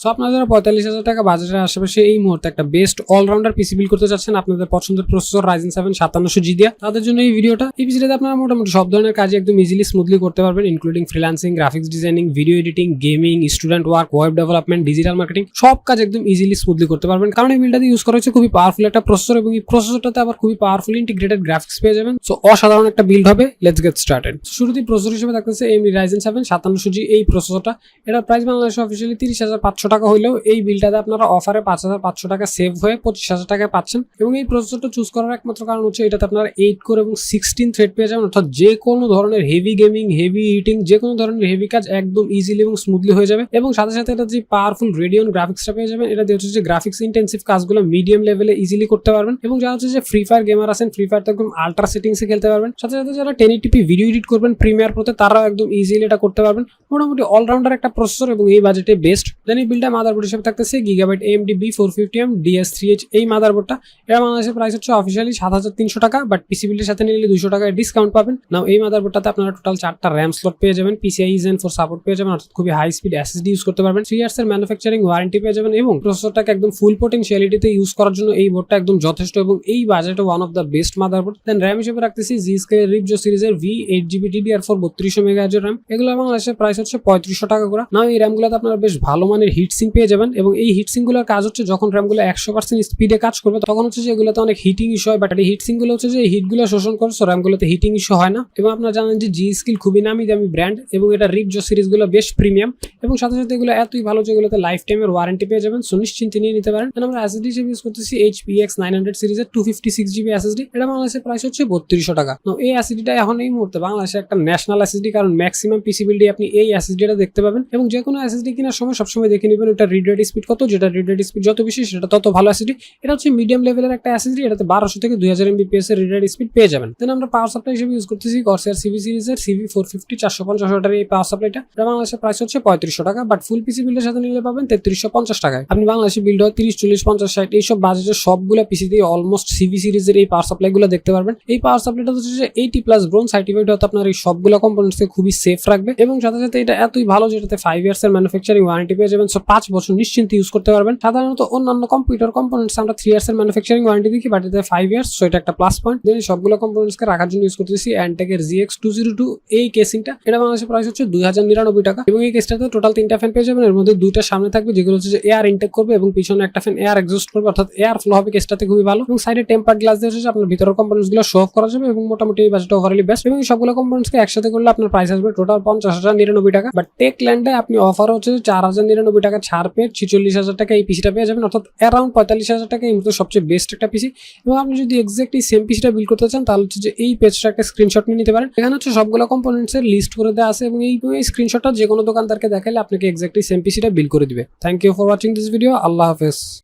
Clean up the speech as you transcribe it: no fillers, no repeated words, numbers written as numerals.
So আপনারা যারা 45,000 টাকা বাজেটের আশেপাশে এই মুহূর্তে একটা বেস্ট অলরাউন্ডার পিসি বিল্ড করতে চাচ্ছেন আপনাদের পছন্দের প্রসেসর Ryzen 7 5700G দিয়ে, তাদের জন্য এই ভিডিওটা। এই পিসিটাতে আপনারা মোটামুটি সব ধরনের কাজ একদম ইজিলি স্মুথলি করতে পারবেন, including freelancing, graphics designing, video editing, gaming, student work, web development, digital marketing, সব কাজ একদম ইজিলি স্মুথলি করতে পারবেন। কারণ এই বিল্ডটাতে ইউজ করা হচ্ছে খুবই পাওয়ারফুল একটা প্রসেসর এবং এই প্রসেসরটাতে আবার খুবই পাওয়ারফুল ইন্টিগ্রেটেড গ্রাফিক্স পেয়ে যাবেন। সো অসাধারণ একটা বিল্ড হবে। Let's get started. শুরুতেই প্রসেসর হিসেবে থাকতেছে AMD Ryzen 7 5700G এই প্রসেসরটা। এটার প্রাইস বাংলাদেশে অফিসিয়ালি 30,500 টাকা হলেও এই বিলটাতে আপনারা অফারে 5,500 টাকা সেভ হয়ে 25,000 টাকায় পাচ্ছেন। এবং এই প্রসেসরটা চুজ করার একমাত্র কারণ হচ্ছে এটাতে আপনারা 8 কোর এবং 16 থ্রেড পেয়ে যাবেন, অর্থাৎ যে কোনো ধরনের হেভি গেমিং, হেভি হিটিং, যে কোনো ধরনের হেভি কাজ একদম ইজিলি এবং স্মুথলি হয়ে যাবে। এবং সাথে সাথে এটা যে পাওয়ারফুল রেডিয়ন গ্রাফিক্সটা পেয়ে যাবেন, এটা দিয়ে হচ্ছে যে গ্রাফিক্স ইন্টেন্সিভ কাজগুলো মিডিয়াম লেভেলে ইজিলি করতে পারবেন। এবং যারা হচ্ছে যে ফ্রি ফায়ার গেমার আছেন, ফ্রি ফায়ার তো একদম আল্ট্রা সেটিংসে খেলতে পারবেন। সাথে সাথে যারা 1080p ভিডিও এডিট করবেন প্রিমিয়ার প্রোতে, তারাও একদম ইজিলি এটা করতে পারবেন। মোটামুটি অলরাউন্ডার একটা প্রসেসর এবং এই বাজেটে বেস্ট। দেন এই বিলটা মাদারবোর্ড হিসেবে থাকতেছে গিগাবাইট AMD B450M DS3H এই মাদারবোর্ডটা। এটা বাংলাদেশের প্রাইস হচ্ছে অফিসিয়ালি 7,300 টাকা, বাট পিসি বিল্ডের সাথে নিলে 200 টাকা ডিসকাউন্ট পাবেন। নাও এই মাদারবোর্ডটাতে আপনারা টোটাল 4টা র্যাম স্লট পেয়ে যাবেন, PCIe Gen 4 সাপোর্ট পেয়ে যাবেন, অর্থাৎ খুবই হাই স্পিড SSD ইউজ করতে পারবেন, 3 ইয়ার্স এর ম্যানুফ্যাকচারিং ওয়ারেন্টি পেয়ে যাবেন এবং প্রসেসরটাকে একদম ফুল পোটেনশিয়ালিটিতে ইউজ করার জন্য এই বোর্ডটা একদম যথেষ্ট এবং এই বাজেটে one of the best motherboard. Then RAM হিসেবে রাখতেছি Zscaler রিপজো সিরিজের V8GB DDR4 3200 MHz র্যাম। এগুলো বাংলাদেশের প্রাইস হচ্ছে 3500 টাকা করে। নাও এই র্যামগুলোতে আপনারা বেশ ভালো মানের হিটসিং পেয়ে যাবেন এবং এই হিটসিং গুলোর কাজ হচ্ছে যখন র্যামগুলো 100% স্পিডে কাজ করবে তখন হচ্ছে যে এগুলোতে অনেক হিটিং ইস্যু হয়, বাট এই হিটসিং গুলো হচ্ছে যে হিটগুলো শোষণ করে, সো র্যামগুলোতে হিটিং ইস্যু হয় না। এবং আপনারা জানেন যে G-Skill খুবই নামি দামি ব্র্যান্ড এবং এটা রিপজো সিরিজগুলো বেশ প্রিমিয়াম এবং সাথে সাথে এগুলো এতই ভালো যে এগুলোতে লাইফ টাইমের ওয়ারেন্টি পেয়ে যাবেন, সো নিশ্চিন্তে নিয়ে নিতে পারেন। আমরা SSD হিসেবে ইউজ করতেছি HP X900 সিরিজের 256GB SSD। এটা বাংলাদেশের প্রাইস হচ্ছে 3200 টাকা। এই SSDটা এখন এই মুহূর্তে বাংলাদেশে একটা ন্যাশনাল SSD, কারণ ম্যাক্সিমাম পিসি বিল্ডে আপনি এই SSDটা দেখতে পাবেন। এবং যে কোনো SSD কেনার সময় সবসময় দেখে নেবেন এটা রিড রাইট স্পিড কত, যেটা রিড রাইট স্পিড যত বেশি সেটা তত ভালো SSD। এটা হচ্ছে মিডিয়াম লেভেলের একটা SSD, এটাতে 1200 থেকে 2000 MBps এর রিড রাইট স্পিড পেয়ে যাবেন। দেন আমরা পাওয়ার সাপ্লাই হিসেবে ইউজ করতেছি Corsair CV সিরিজের CV450 450 ওয়াটের এই পাওয়ার সাপ্লাইটা। এটা বাংলাদেশের প্রাইস হচ্ছে 3500 টাকা, বাট ফুল পিসি বিল্ডের সাথে নিলে পাবেন 3350 টাকায়। আপনি বাংলাদেশে বিল্ড হয় 30, 40, 50, 60 এইসব বাজেটের সবগুলো পিসি দিয়ে অলমোস্ট CV সিরিজের এই পাওয়ার সাপ্লাই গুলো দেখতে পারবেন। এই পাওয়ার সাপ্লাইটা হচ্ছে যে 80+ ব্রোঞ্জ সার্টিফাইড, হয়তো আপনার এই সবগুলো কম্পোনেন্টস খুবই সেফ রাখবে এবং সাথে সাথে এটা এতই ভালো যেটাতে 5 ইয়ার্স এর ম্যানুফ্যাকচারিং ওয়ারেন্টি পেয়ে যাবেন, সো 5 বছর নিশ্চিন্তে ইউজ করতে পারবেন। সাধারণত অন্যান্য কম্পিউটার কম্পোনেন্টস আমরা 3 ইয়ার্স এর ম্যানুফ্যাকচারিং ওয়ারেন্টি দেখি, বাট এতে 5 ইয়ার্স, সো এটা একটা প্লাস পয়েন্ট। দেন সবগুলো কম্পোনেন্টসকে রাখার জন্য ইউজ করতেছি Antec এর GX202 এই কেসিংটা। এটা বাংলাদেশের প্রাইস হচ্ছে 2099 টাকা এবং এই কেসটাতে টোটাল 3টা ফ্যান পেয়ে যাবেন। এর মধ্যে 2টা সামনে থাকবে যেগুলো হচ্ছে যে এয়ার ইনটেক করবে এবং পিছনে একটা ফ্যান এয়ার এক্সস্ট করবে, অর্থাৎ এয়ার ফ্লো হবে কেসটাতে খুবই ভালো। এবং সাইডে টেম্পারড গ্লাস দিয়ে হচ্ছে আপনার ভিতরের কম্পোনেন্টস গুলো শো অফ করা যাবে এবং মোটামুটি এই বাজেটটা ওভারঅলি বেস্ট। এবং এই সবগুলো কম্পোনেন্টসকে একসাথে করলে আপনার প্রাইস আসবে টোটাল 50,099 টাকা, বাট টেক ল্যান্ডে আপনি অফার হচ্ছে 4,099 টাকা ছাড় পেয়ে 46,000 টাকা এই পিসিটা পেয়ে যাবেন, অর্থাৎ অ্যারাউন্ড 45,000 টাকা এই মুহূর্তে সবচেয়ে বেস্ট একটা পিসি। এবং আপনি যদি এক্স্যাক্টলি সেম পিসিটা বিল্ড করতে চান তাহলে হচ্ছে যে এই পেজটা একটা স্ক্রিনশট নিয়ে নিতে পারেন। এখানে হচ্ছে সবগুলো কম্পোনেন্টস এর লিস্ট করে দেওয়া আছে এবং এই স্ক্রিনশটটা যে কোনো দোকানদারকে দেখালে আপনাকে এক্স্যাক্টলি সেম পিসিটা বিল্ড করে দিবে। Thank you for watching this video. আল্লাহ হাফেজ।